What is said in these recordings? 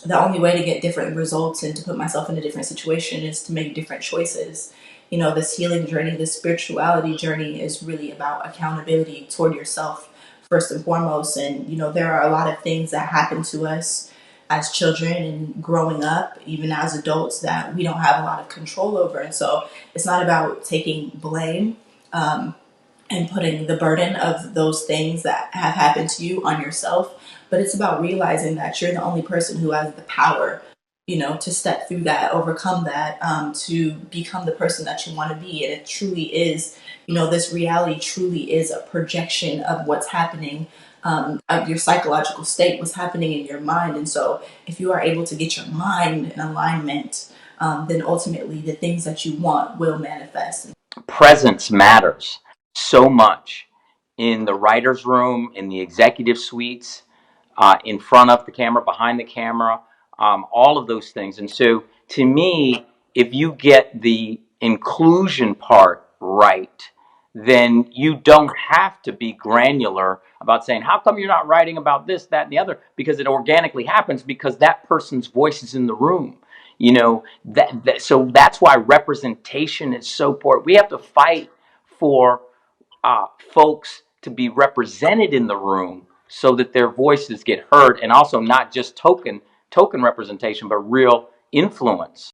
the only way to get different results and to put myself in a different situation is to make different choices. This healing journey, this spirituality journey is really about accountability toward yourself first and foremost. And, there are a lot of things that happen to us as children and growing up, even as adults, that we don't have a lot of control over. And so it's not about taking blame, and putting the burden of those things that have happened to you on yourself. But it's about realizing that you're the only person who has the power, to step through that, overcome that, to become the person that you want to be. And it truly is, this reality truly is a projection of what's happening, of your psychological state, what's happening in your mind. And so if you are able to get your mind in alignment, then ultimately the things that you want will manifest. Presence matters so much in the writer's room, in the executive suites, in front of the camera, behind the camera, all of those things. And so to me, if you get the inclusion part right, then you don't have to be granular about saying, how come you're not writing about this, that, and the other? Because it organically happens because that person's voice is in the room. So that's why representation is so important. We have to fight for folks to be represented in the room so that their voices get heard, and also not just token representation, but real influence.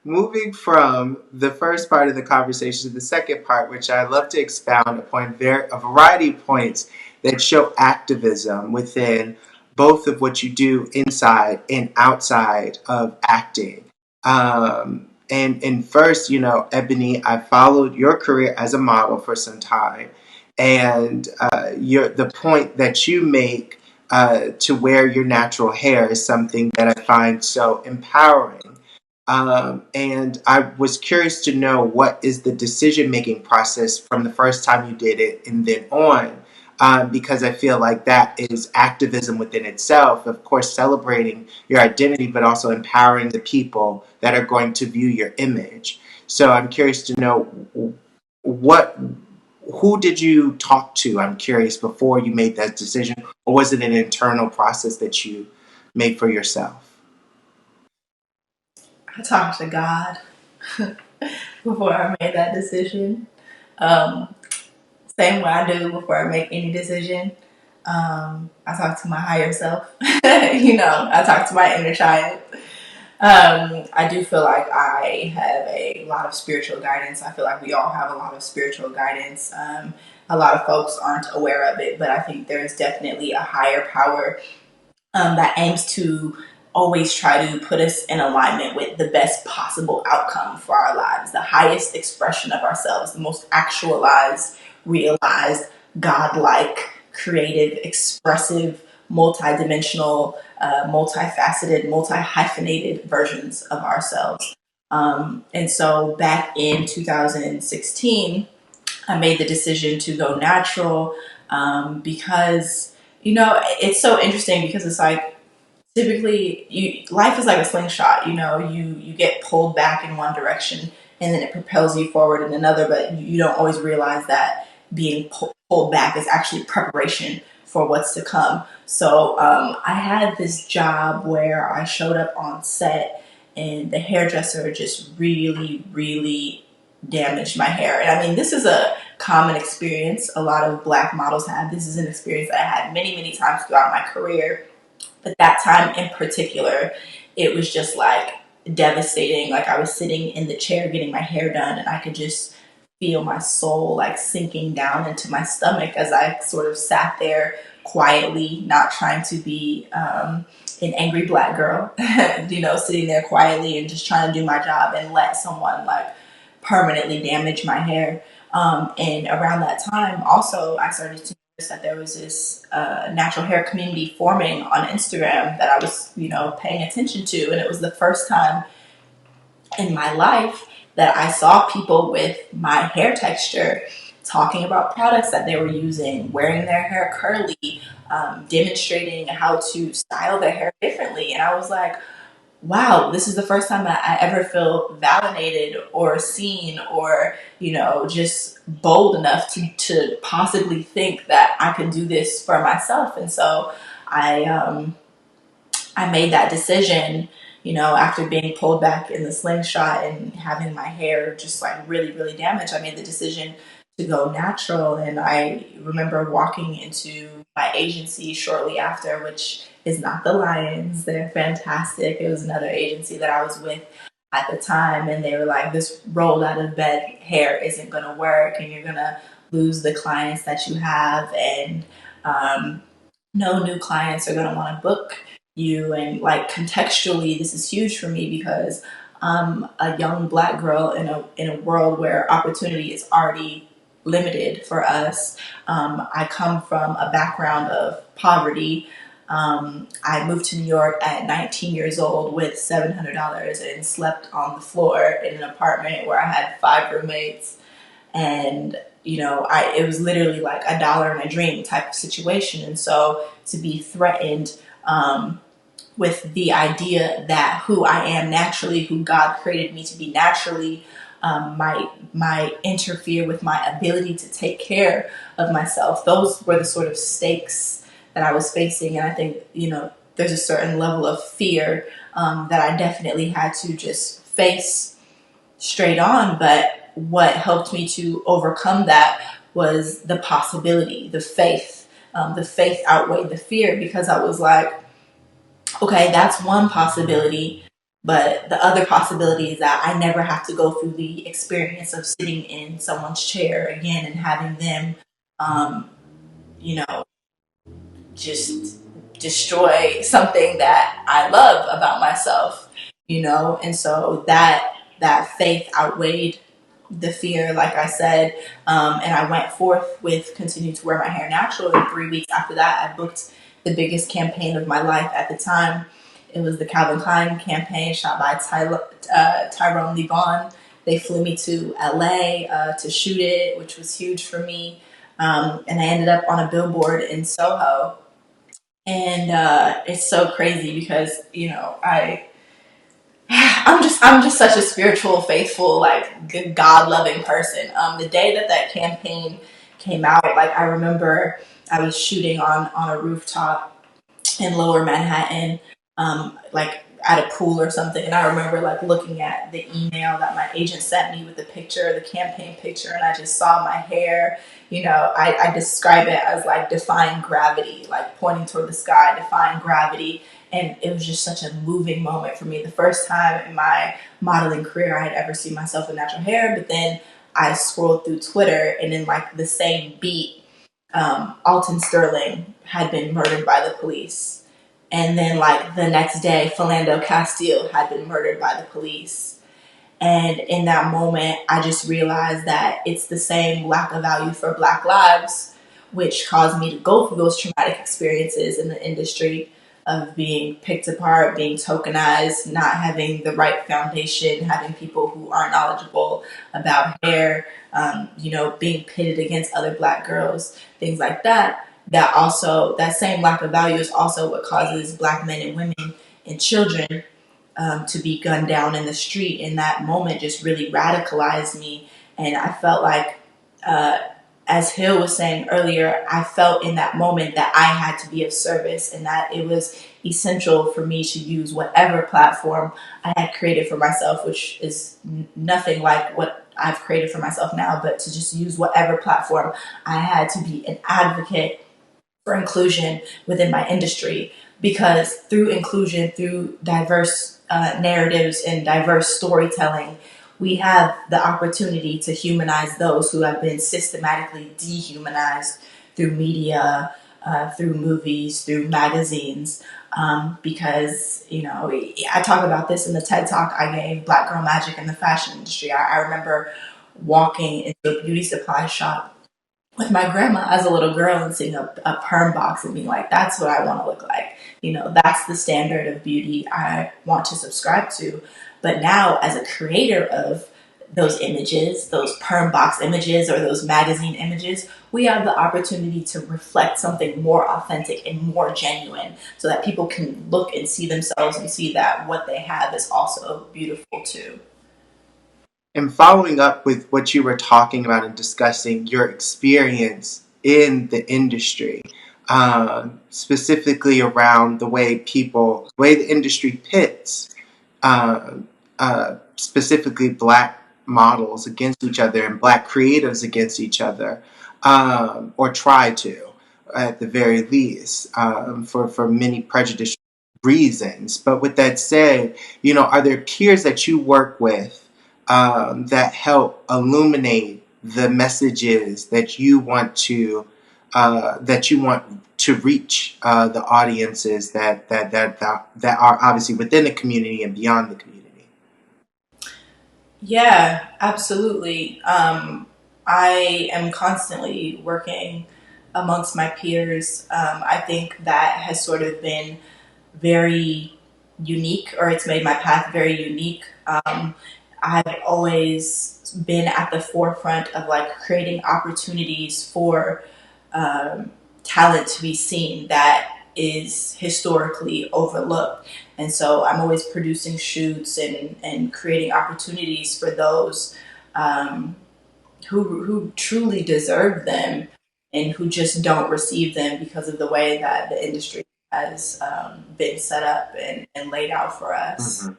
Moving from the first part of the conversation to the second part, which I'd love to expound upon a variety of points that show activism within both of what you do inside and outside of acting. And first, Ebony, I followed your career as a model for some time, and the point that you make to wear your natural hair is something that I find so empowering. And I was curious to know, what is the decision-making process from the first time you did it and then on? Because I feel like that is activism within itself, of course, celebrating your identity, but also empowering the people that are going to view your image. So I'm curious to know, who did you talk to? I'm curious, before you made that decision, or was it an internal process that you made for yourself? I talked to God before I made that decision. Um, Same way I do before I make any decision. I talk to my higher self. I talk to my inner child. I do feel like I have a lot of spiritual guidance. I feel like we all have a lot of spiritual guidance. A lot of folks aren't aware of it, but I think there's definitely a higher power, that aims to always try to put us in alignment with the best possible outcome for our lives, the highest expression of ourselves, the most actualized, realized, godlike, creative, expressive, multidimensional, multifaceted, multi-hyphenated versions of ourselves. And so back in 2016, I made the decision to go natural, because it's so interesting, because it's like, typically life is like a slingshot. You get pulled back in one direction and then it propels you forward in another, but you don't always realize that being pulled back is actually preparation for what's to come. So I had this job where I showed up on set, and the hairdresser just really, really damaged my hair. And I mean, this is a common experience a lot of Black models have. This is an experience that I had many, many times throughout my career. But that time in particular, it was just like devastating. Like, I was sitting in the chair getting my hair done, and I could just feel my soul like sinking down into my stomach as I sort of sat there quietly, not trying to be an angry Black girl, sitting there quietly and just trying to do my job, and let someone like permanently damage my hair. And around that time, also, I started to notice that there was this natural hair community forming on Instagram that I was, paying attention to. And it was the first time in my life that I saw people with my hair texture talking about products that they were using, wearing their hair curly, demonstrating how to style their hair differently. And I was like, wow, this is the first time that I ever feel validated or seen or, just bold enough to possibly think that I can do this for myself. And so I, I made that decision, after being pulled back in the slingshot and having my hair just like really, really damaged. I made the decision to go natural. And I remember walking into my agency shortly after, which is not the Lions. They're fantastic. It was another agency that I was with at the time. And they were like, this rolled out of bed hair isn't going to work and you're going to lose the clients that you have. And no new clients are going to want to book you. And like contextually, this is huge for me because I'm a young black girl in a world where opportunity is already limited for us. I come from a background of poverty. I moved to New York at 19 years old with $700 and slept on the floor in an apartment where I had 5 roommates. And it was literally like a dollar and a dream type of situation. And so to be threatened with the idea that who I am naturally, who God created me to be naturally, might interfere with my ability to take care of myself. Those were the sort of stakes that I was facing, and I think there's a certain level of fear that I definitely had to just face straight on. But what helped me to overcome that was the possibility, the faith. The faith outweighed the fear because I was like, okay, that's one possibility. But the other possibility is that I never have to go through the experience of sitting in someone's chair again and having them, um, you know, just destroy something that I love about myself. And so that faith outweighed the fear, like I said, and I went forth with continue to wear my hair natural. And 3 weeks after that, I booked the biggest campaign of my life at the time. It was the Calvin Klein campaign shot by Tyrone Levon. They flew me to LA to shoot it, which was huge for me. And I ended up on a billboard in Soho. And it's so crazy because I'm just such a spiritual, faithful, like God loving person. The day that campaign came out, like I remember I was shooting on a rooftop in Lower Manhattan, like at a pool or something, and I remember like looking at the email that my agent sent me with the picture, the campaign picture, and I just saw my hair. I describe it as like defying gravity, like pointing toward the sky, defying gravity. And it was just such a moving moment for me. The first time in my modeling career I had ever seen myself in natural hair. But then I scrolled through Twitter, and in like the same beat, Alton Sterling had been murdered by the police. And then like the next day, Philando Castile had been murdered by the police. And in that moment, I just realized that it's the same lack of value for Black lives, which caused me to go through those traumatic experiences in the industry of being picked apart, being tokenized, not having the right foundation, having people who aren't knowledgeable about hair, being pitted against other Black girls, things like that. That same lack of value is also what causes Black men and women and children to be gunned down in the street. And that moment just really radicalized me. And I felt like, as Hill was saying earlier, I felt in that moment that I had to be of service and that it was essential for me to use whatever platform I had created for myself, which is nothing like what I've created for myself now, but to just use whatever platform I had to be an advocate for inclusion within my industry. Because through inclusion, through diverse narratives and diverse storytelling, we have the opportunity to humanize those who have been systematically dehumanized through media, through movies, through magazines. Because, I talk about this in the TED Talk I gave, Black Girl Magic in the fashion industry. I remember walking into a beauty supply shop with my grandma as a little girl and seeing a perm box and being like, that's what I want to look like. That's the standard of beauty I want to subscribe to. But now, as a creator of those images, those perm box images or those magazine images, we have the opportunity to reflect something more authentic and more genuine so that people can look and see themselves and see that what they have is also beautiful too. And following up with what you were talking about and discussing your experience in the industry, specifically around the way the industry pits uh, specifically black models against each other and black creatives against each other, or try to, at the very least, for many prejudicial reasons. But with that said, are there peers that you work with that help illuminate the messages that you want to reach the audiences that are obviously within the community and beyond the community? Yeah, absolutely. I am constantly working amongst my peers. I think that has sort of been very unique, or it's made my path very unique. I've always been at the forefront of like creating opportunities for um, talent to be seen that is historically overlooked. And so I'm always producing shoots and creating opportunities for those um, who truly deserve them and who just don't receive them because of the way that the industry has been set up and laid out for us. Mm-hmm.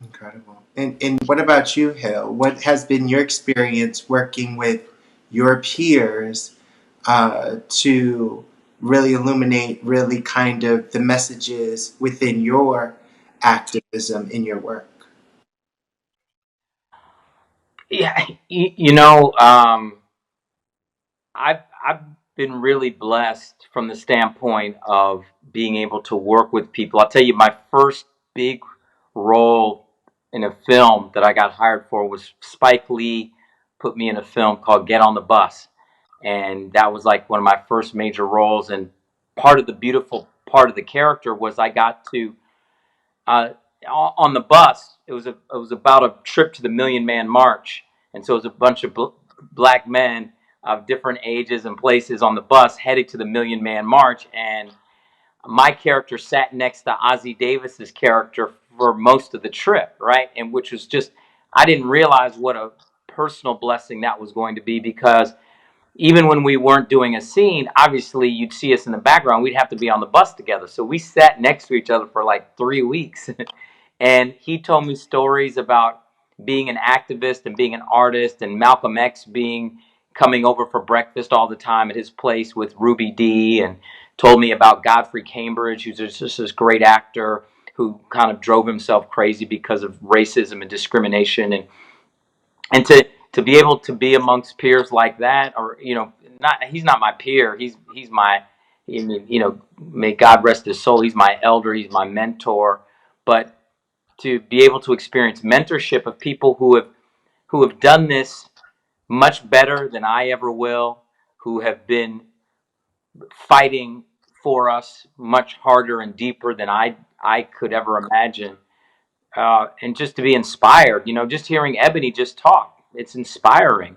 Incredible. And what about you, Hill? What has been your experience working with your peers to really illuminate, really kind of the messages within your activism in your work? Yeah, I've been really blessed from the standpoint of being able to work with people. I'll tell you, my first big role in a film that I got hired for was Spike Lee put me in a film called Get on the Bus, and that was like one of my first major roles. And part of the beautiful part of the character was I got to uh, on the bus. It was about a trip to the Million Man March, and so it was a bunch of black men of different ages and places on the bus headed to the Million Man March. And my character sat next to Ozzie Davis's character for most of the trip, right? And which was just, I didn't realize what a personal blessing that was going to be, because even when we weren't doing a scene, obviously you'd see us in the background. We'd have to be on the bus together. So we sat next to each other for like 3 weeks. And he told me stories about being an activist and being an artist, and Malcolm X being coming over for breakfast all the time at his place with Ruby Dee, and told me about Godfrey Cambridge, who's just this great actor who kind of drove himself crazy because of racism and discrimination. And to be able to be amongst peers like that, or not, he's not my peer, he's my, I mean, may God rest his soul, he's my elder, he's my mentor. But to be able to experience mentorship of people who have done this much better than I ever will, who have been fighting for us much harder and deeper than I could ever imagine, and just to be inspired. Just hearing Ebonee just talk, it's inspiring.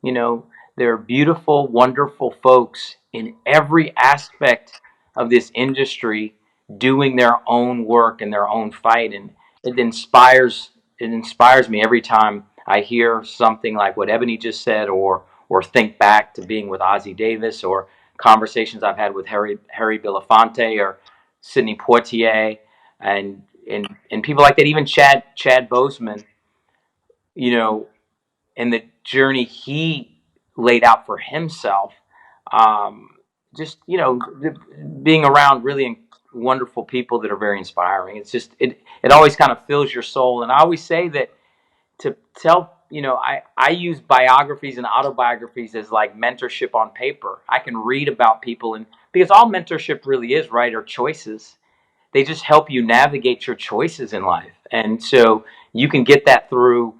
You know, they're beautiful, wonderful folks in every aspect of this industry, doing their own work and their own fight, and it inspires. It inspires me every time I hear something like what Ebonee just said, or think back to being with Ozzie Davis, or conversations I've had with Harry Belafonte or Sidney Poitier, and and people like that, even Chad Boseman, you know, and the journey he laid out for himself. Um, just being around really wonderful people that are very inspiring. It's just it always kind of fills your soul. And I always say that to tell I use biographies and autobiographies as like mentorship on paper. I can read about people, and because all mentorship really is, right, are choices. They just help you navigate your choices in life. And so you can get that through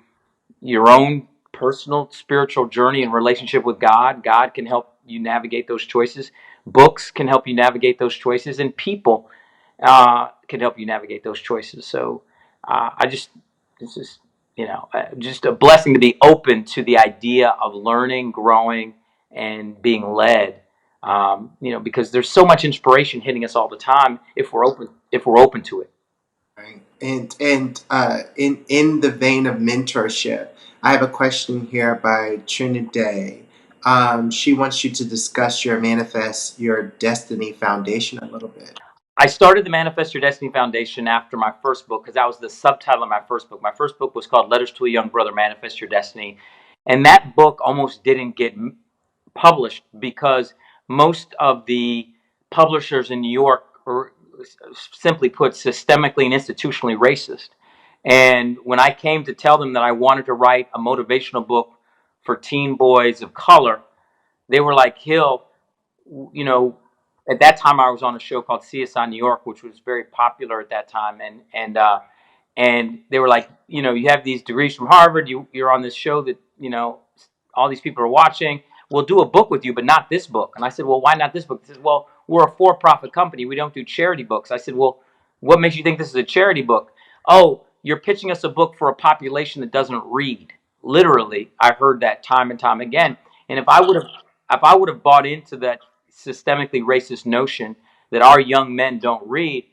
your own personal spiritual journey and relationship with God. God can help you navigate those choices. Books can help you navigate those choices, and people can help you navigate those choices. So I just, it's just just a blessing to be open to the idea of learning, growing, and being led. Because there's so much inspiration hitting us all the time if we're open to it. Right. And in the vein of mentorship, I have a question here by Trinidad. She wants you to discuss your Manifest Your Destiny Foundation a little bit. I started the Manifest Your Destiny Foundation after my first book because that was the subtitle of my first book. My first book was called Letters to a Young Brother, Manifest Your Destiny. And that book almost didn't get published because most of the publishers in New York are, simply put, systemically and institutionally racist. And when I came to tell them that I wanted to write a motivational book for teen boys of color, they were like, Hill, you know, at that time I was on a show called CSI New York, which was very popular at that time, and they were like, you have these degrees from Harvard, you're on this show that all these people are watching. We'll do a book with you, but not this book. And I said, well, why not this book? He says, well, we're a for-profit company. We don't do charity books. I said, well, what makes you think this is a charity book? Oh, you're pitching us a book for a population that doesn't read. Literally, I heard that time and time again. And if I would have bought into that systemically racist notion that our young men don't read,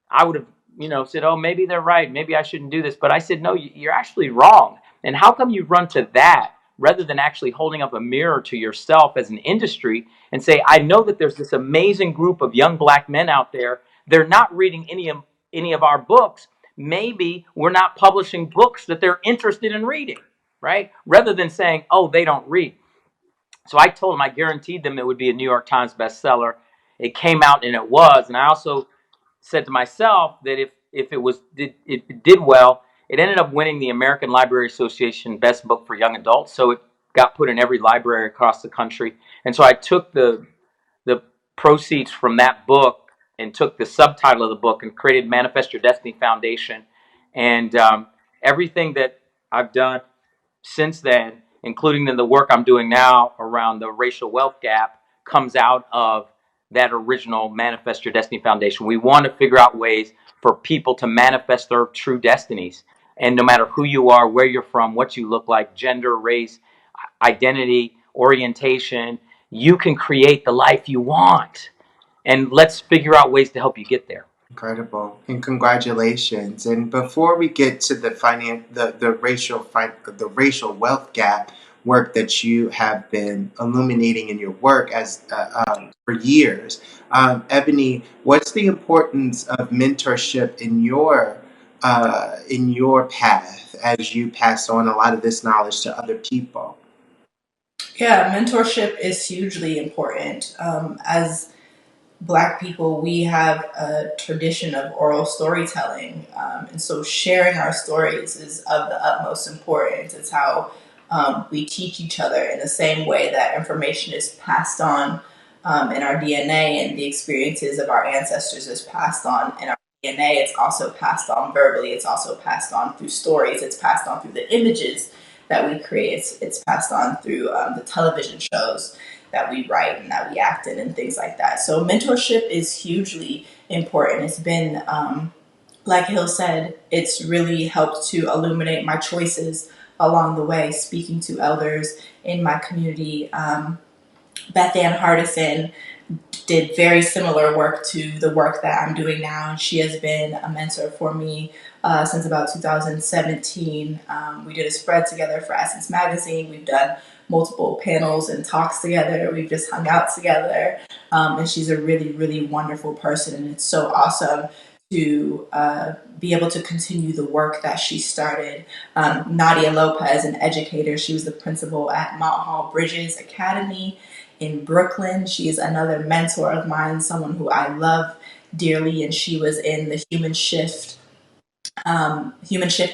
I would have, said, oh, maybe they're right. Maybe I shouldn't do this. But I said, no, you're actually wrong. And how come you run to that rather than actually holding up a mirror to yourself as an industry and say, I know that there's this amazing group of young black men out there. They're not reading any of our books. Maybe we're not publishing books that they're interested in reading, right? Rather than saying, oh, they don't read. So I told them, I guaranteed them it would be a New York Times bestseller. It came out and it was. And I also said to myself that if it did well, it ended up winning the American Library Association Best Book for Young Adults. So it got put in every library across the country. And so I took the proceeds from that book and took the subtitle of the book and created Manifest Your Destiny Foundation. And everything that I've done since then, including in the work I'm doing now around the racial wealth gap, comes out of that original Manifest Your Destiny Foundation. We want to figure out ways for people to manifest their true destinies. And no matter who you are, where you're from, what you look like, gender, race, identity, orientation, you can create the life you want. And let's figure out ways to help you get there. Incredible, and congratulations. And before we get to the racial wealth gap work that you have been illuminating in your work as for years, Ebonee, what's the importance of mentorship in your path as you pass on a lot of this knowledge to other people? Yeah, mentorship is hugely important. As Black people, we have a tradition of oral storytelling. And so sharing our stories is of the utmost importance. It's how we teach each other in the same way that information is passed on in our DNA and the experiences of our ancestors is passed on in our DNA. It's also passed on verbally. It's also passed on through stories. It's passed on through the images that we create. It's passed on through the television shows that we write and that we act in and things like that. So mentorship is hugely important. It's been, like Hill said, it's really helped to illuminate my choices along the way, speaking to elders in my community. Beth Ann Hardison did very similar work to the work that I'm doing now. She has been a mentor for me since about 2017. We did a spread together for Essence Magazine. We've done multiple panels and talks together. We've just hung out together. And she's a really, really wonderful person. And it's so awesome to be able to continue the work that she started. Nadia Lopez, an educator, she was the principal at Mount Hall Bridges Academy in Brooklyn. She is another mentor of mine, someone who I love dearly, and she was in the Human Shift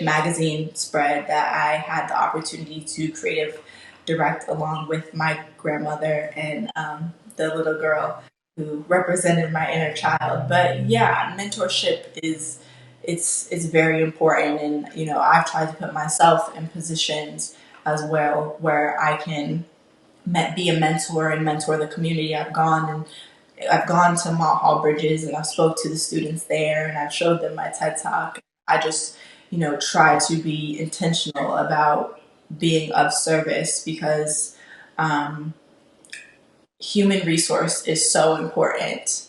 magazine spread that I had the opportunity to creative direct along with my grandmother and the little girl who represented my inner child. But yeah, mentorship is it's very important, and I've tried to put myself in positions as well where I can be a mentor and mentor the community. I've gone to Mount Hall Bridges and I've spoke to the students there and I've showed them my TED Talk. I just try to be intentional about being of service, because um, human resource is so important,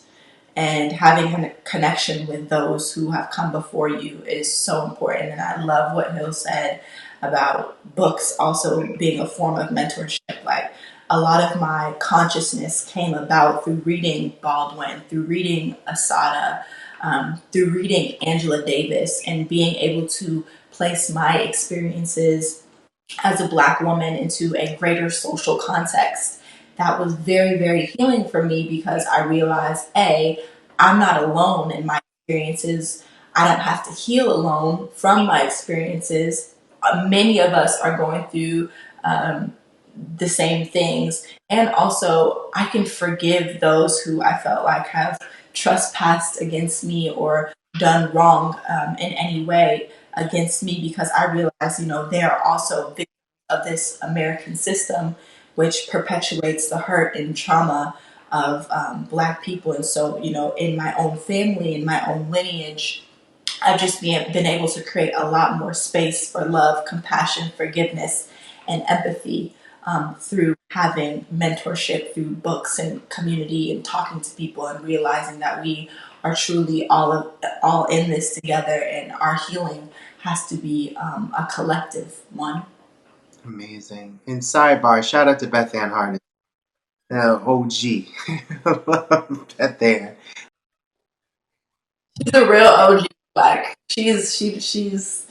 and having a connection with those who have come before you is so important. And I love what Hill said about books also being a form of mentorship. Like, a lot of my consciousness came about through reading Baldwin, through reading Asada, through reading Angela Davis, and being able to place my experiences as a Black woman into a greater social context. That was very, very healing for me, because I realized, A, I'm not alone in my experiences. I don't have to heal alone from my experiences. Many of us are going through um, the same things. And also, I can forgive those who I felt like have trespassed against me or done wrong in any way against me, because I realize, they are also victims of this American system, which perpetuates the hurt and trauma of Black people. And so, in my own family, in my own lineage, I've just been able to create a lot more space for love, compassion, forgiveness, and empathy through having mentorship, through books and community, and talking to people, and realizing that we are truly all in this together, and our healing has to be a collective one. Amazing. And sidebar, shout out to Beth Ann Harnett, OG. Love Beth Ann. She's a real OG. Like, she's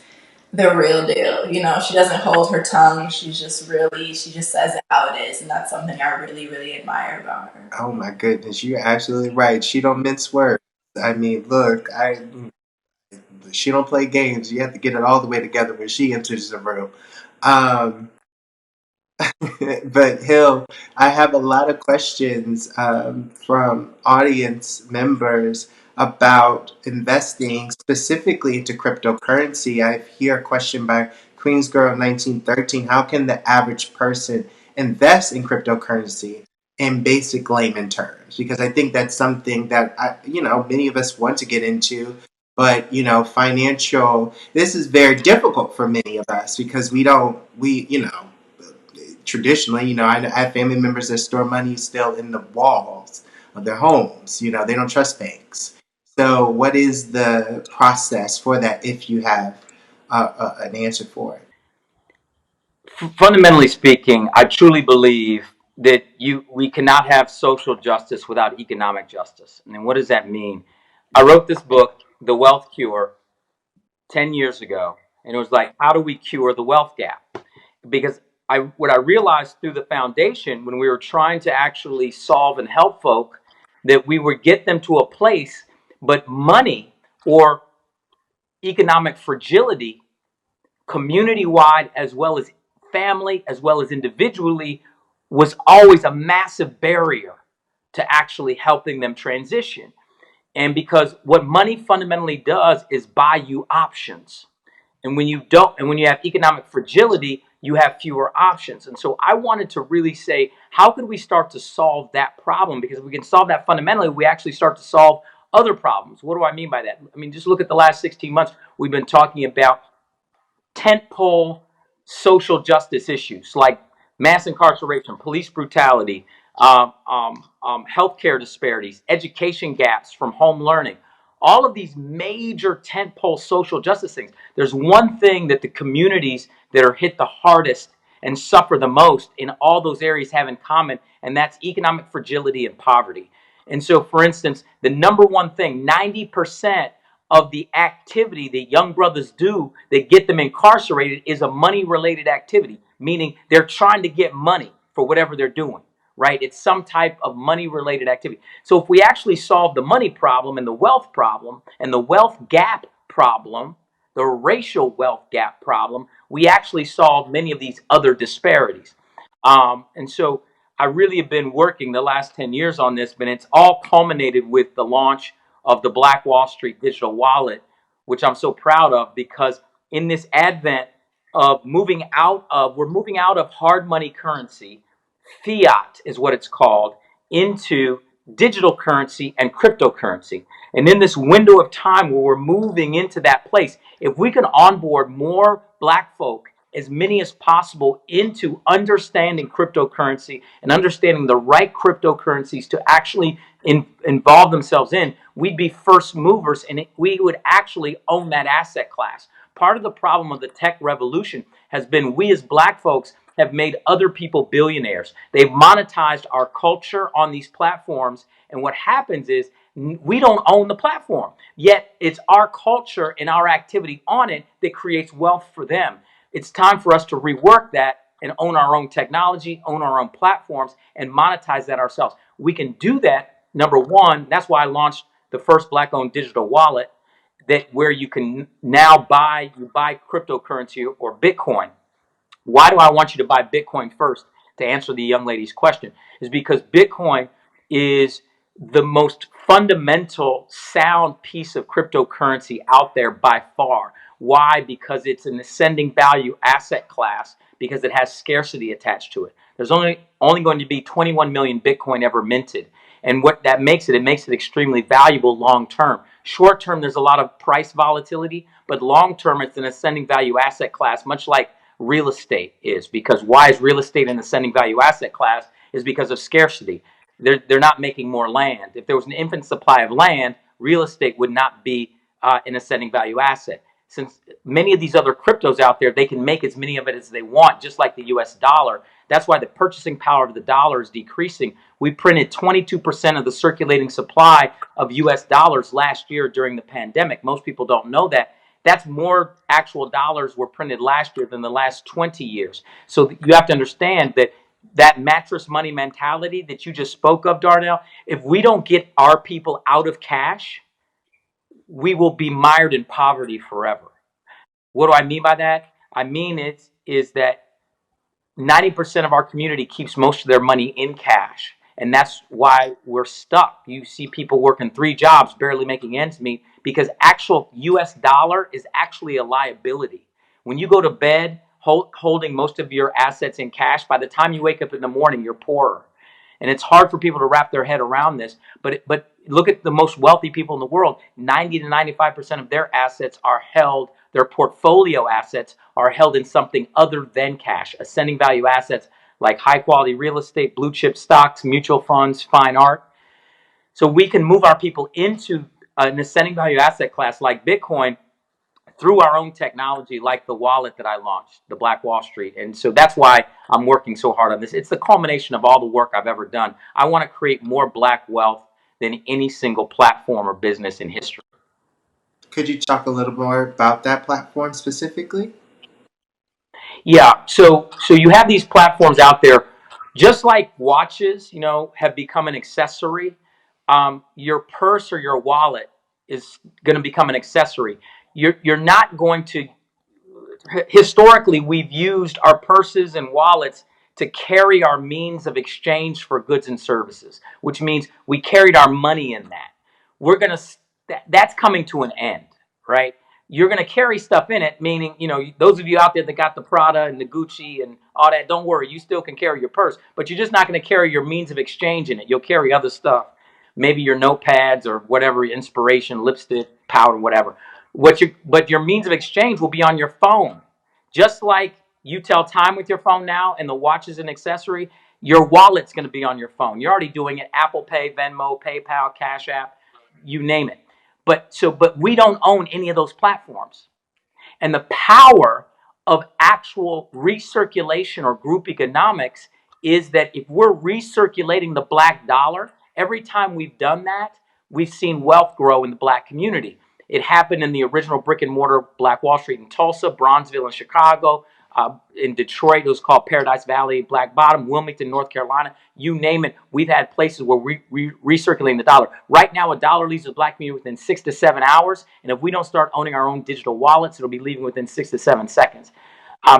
the real deal. She doesn't hold her tongue. She just says it how it is, and that's something I really, really admire about her. Oh my goodness, you're absolutely right. She don't mince words. I mean, look, she don't play games. You have to get it all the way together when she enters the room. Um, but Hill, I have a lot of questions from audience members about investing specifically into cryptocurrency. I hear a question by Queen's Girl 1913. How can the average person invest in cryptocurrency in basic layman terms? Because I think that's something that many of us want to get into. But financial. This is very difficult for many of us because traditionally, I have family members that store money still in the walls of their homes. They don't trust banks. So, what is the process for that if you have an answer for it? Fundamentally speaking, I truly believe that we cannot have social justice without economic justice. And what does that mean? I wrote this book, The Wealth Cure, 10 years ago, and it was like, how do we cure the wealth gap? Because what I realized through the foundation, when we were trying to actually solve and help folk, that we would get them to a place, but money or economic fragility, community wide as well as family, as well as individually, was always a massive barrier to actually helping them transition. And because what money fundamentally does is buy you options. And when you don't, and when you have economic fragility, you have fewer options. And so I wanted to really say, how could we start to solve that problem? Because if we can solve that fundamentally, we actually start to solve other problems. What do I mean by that? I mean, just look at the last 16 months. We've been talking about tentpole social justice issues like mass incarceration, police brutality, healthcare disparities, education gaps from home learning. All of these major tentpole social justice things. There's one thing that the communities that are hit the hardest and suffer the most in all those areas have in common, and that's economic fragility and poverty. And so, for instance, the number one thing, 90% of the activity that young brothers do that get them incarcerated is a money related activity, meaning they're trying to get money for whatever they're doing, right? It's some type of money related activity. So if we actually solve the money problem and the wealth problem and the wealth gap problem, the racial wealth gap problem, we actually solve many of these other disparities. And so I really have been working the last 10 years on this, but it's all culminated with the launch of the Black Wall Street digital wallet, which I'm so proud of, because in this advent of we're moving out of hard money currency, fiat is what it's called, into digital currency and cryptocurrency. And in this window of time where we're moving into that place, if we can onboard more Black folk, as many as possible, into understanding cryptocurrency and understanding the right cryptocurrencies to actually involve themselves in, we'd be first movers and we would actually own that asset class. Part of the problem of the tech revolution has been we as Black folks have made other people billionaires. They've monetized our culture on these platforms. And what happens is we don't own the platform. Yet it's our culture and our activity on it that creates wealth for them. It's time for us to rework that and own our own technology, own our own platforms, and monetize that ourselves. We can do that. Number one, that's why I launched the first Black-owned digital wallet, that where you can now buy cryptocurrency or Bitcoin. Why do I want you to buy Bitcoin first? To answer the young lady's question, is because Bitcoin is the most fundamental sound piece of cryptocurrency out there by far. Why? Because it's an ascending value asset class, because it has scarcity attached to it. There's only going to be 21 million Bitcoin ever minted. And what that makes it makes it extremely valuable long term. Short term, there's a lot of price volatility, but long term, it's an ascending value asset class, much like real estate is. Because why is real estate an ascending value asset class? Is because of scarcity. They're not making more land. If there was an infinite supply of land, real estate would not be an ascending value asset. Since many of these other cryptos out there, they can make as many of it as they want, just like the US dollar. That's why the purchasing power of the dollar is decreasing. We printed 22% of the circulating supply of US dollars last year during the pandemic. Most people don't know that. That's more actual dollars were printed last year than the last 20 years. So you have to understand that that mattress money mentality that you just spoke of, Darnell, if we don't get our people out of cash, we will be mired in poverty forever. What do I mean by that? I mean is that 90% of our community keeps most of their money in cash. And that's why we're stuck. You see people working 3 jobs, barely making ends meet, because actual US dollar is actually a liability. When you go to bed holding most of your assets in cash, by the time you wake up in the morning, you're poorer. And it's hard for people to wrap their head around this. But look at the most wealthy people in the world. 90 to 95% of their assets are held, their portfolio assets are held in something other than cash. Ascending value assets like high quality real estate, blue chip stocks, mutual funds, fine art. So we can move our people into an ascending value asset class like Bitcoin through our own technology, like the wallet that I launched, the Black Wall Street. And so that's why I'm working so hard on this. It's the culmination of all the work I've ever done. I want to create more Black wealth than any single platform or business in history. Could you talk a little more about that platform specifically? Yeah, so you have these platforms out there, just like watches, have become an accessory. Your purse or your wallet is going to become an accessory. You're not going to. Historically, we've used our purses and wallets to carry our means of exchange for goods and services, which means we carried our money in that. We're going to, that's coming to an end, right? You're going to carry stuff in it, meaning, those of you out there that got the Prada and the Gucci and all that, don't worry, you still can carry your purse, but you're just not going to carry your means of exchange in it. You'll carry other stuff, maybe your notepads or whatever, inspiration, lipstick, powder, whatever. But your means of exchange will be on your phone. Just like you tell time with your phone now and the watch is an accessory, your wallet's going to be on your phone. You're already doing it. Apple Pay, Venmo, PayPal, Cash App, you name it. But we don't own any of those platforms. And the power of actual recirculation or group economics is that if we're recirculating the Black dollar, every time we've done that, we've seen wealth grow in the Black community. It happened in the original brick and mortar Black Wall Street in Tulsa, Bronzeville in Chicago, in Detroit, it was called Paradise Valley, Black Bottom, Wilmington, North Carolina, you name it. We've had places where we're recirculating the dollar. Right now, a dollar leaves the Black community within 6 to 7 hours. And if we don't start owning our own digital wallets, it'll be leaving within 6 to 7 seconds.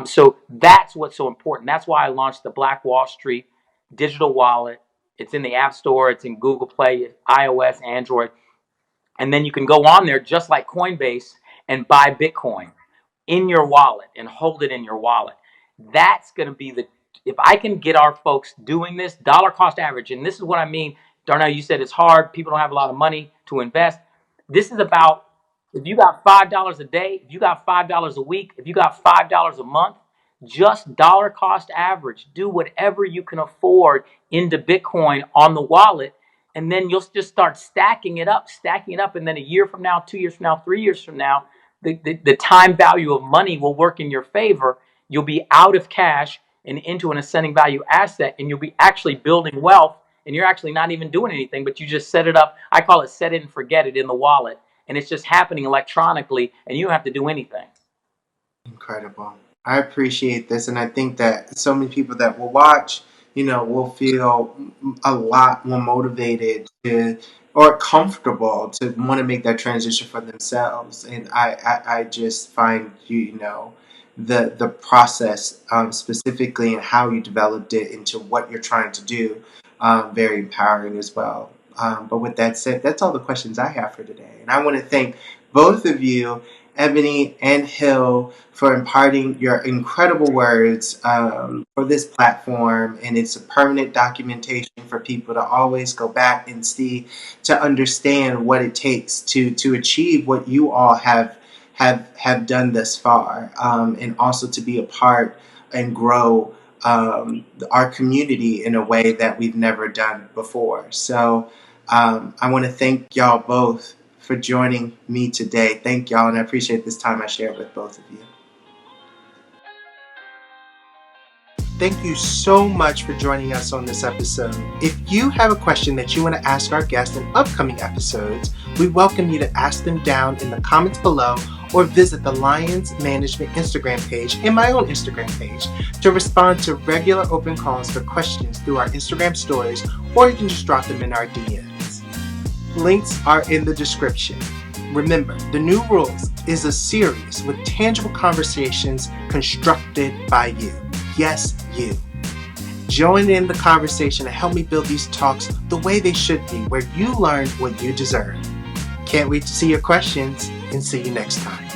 So that's what's so important. That's why I launched the Black Wall Street digital wallet. It's in the App Store. It's in Google Play, iOS, Android. And then you can go on there just like Coinbase and buy Bitcoin in your wallet and hold it in your wallet. That's going to be if I can get our folks doing this dollar cost average, and this is what I mean, Darnell, you said it's hard. People don't have a lot of money to invest. This is about, if you got $5 a day, if you got $5 a week, if you got $5 a month, just dollar cost average, do whatever you can afford into Bitcoin on the wallet. And then you'll just start stacking it up. And then a year from now, 2 years from now, 3 years from now, the time value of money will work in your favor. You'll be out of cash and into an ascending value asset, and you'll be actually building wealth, and you're actually not even doing anything, but you just set it up. I call it set it and forget it in the wallet, and it's just happening electronically, and you don't have to do anything. Incredible. I appreciate this, and I think that so many people that will watch, will feel a lot more motivated to or comfortable to want to make that transition for themselves. And I just find the process, specifically and how you developed it into what you're trying to do, very empowering as well. But with that said, that's all the questions I have for today, and I want to thank both of you, Ebonee and Hill, for imparting your incredible words for this platform. And it's a permanent documentation for people to always go back and see, to understand what it takes to achieve what you all have done thus far, and also to be a part and grow our community in a way that we've never done before. So I want to thank y'all both for joining me today. Thank y'all, and I appreciate this time I shared with both of you. Thank you so much for joining us on this episode. If you have a question that you want to ask our guests in upcoming episodes, we welcome you to ask them down in the comments below, or visit the Lions Management Instagram page and my own Instagram page to respond to regular open calls for questions through our Instagram stories, or you can just drop them in our DMs. Links are in the description. Remember, The New Rules is a series with tangible conversations constructed by you. Yes, you. Join in the conversation and help me build these talks the way they should be, where you learn what you deserve. Can't wait to see your questions, and see you next time.